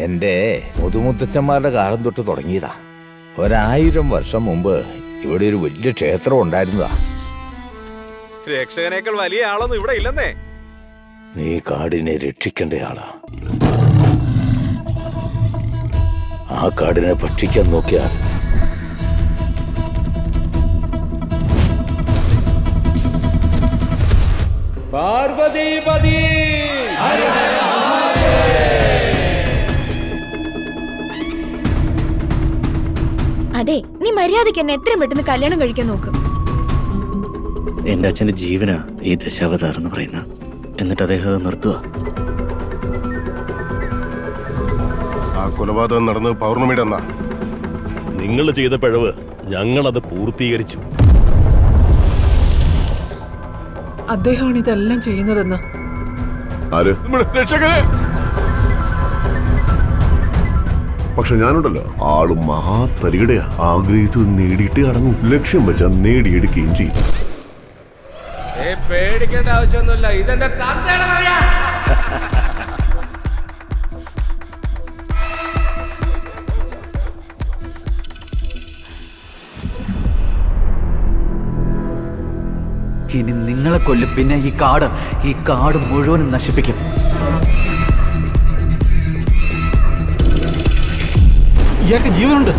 എന്റെ മുതുമുത്തച്ഛന്മാരുടെ കാലം തൊട്ട് തുടങ്ങിയതാ. 1000 വർഷം മുമ്പ് ഇവിടെ ഒരു വലിയ ക്ഷേത്രം ഉണ്ടായിരുന്നതാ. രക്ഷകനേക്കാൾ വലിയ ആളൊന്നും ഇവിടെ ഇല്ലെന്നേ. നീ കാടിനെ രക്ഷിക്കേണ്ടയാളാ. ആ കാടിനെ ഭക്ഷിക്കാൻ നോക്കിയാൽ പാർവതീപതി അതെ, നീ മര്യാദയ്ക്ക് എന്നെ എത്രയും പെട്ടെന്ന് കല്യാണം കഴിക്കാൻ നോക്കും. എന്റെ അച്ഛന്റെ ജീവനാ ഈ ദശാവതാർ എന്ന് പറയുന്ന. എന്നിട്ട് അദ്ദേഹം അത് നിർത്തുക. ആ കൊലപാതകം നടന്നത് പൗർണമിയുടെ അന്നാ. നിങ്ങൾ ചെയ്ത പിഴവ് ഞങ്ങളത് പൂർത്തീകരിച്ചു. അദ്ദേഹമാണ് ഇതെല്ലാം ചെയ്യുന്നതെന്ന്. ആര്? രക്ഷകനെ. പക്ഷെ ഞാനുണ്ടല്ലോ, ആള് മഹാതരികടയാ. ആഗ്രഹിച്ചത് നേടിയിട്ടേ അടങ്ങും. ലക്ഷ്യം വെച്ചാൽ നേടിയെടുക്കുകയും ചെയ്യും. പേടിക്കേണ്ട ആവശ്യമൊന്നുമില്ല, ഇതെന്റെ തന്തയുടെ പറയാ. ഇനി നിങ്ങളെ കൊല്ലും. പിന്നെ ഈ കാട് മുഴുവനും നശിപ്പിക്കും. ഇയാൾക്ക് ജീവനുണ്ട്.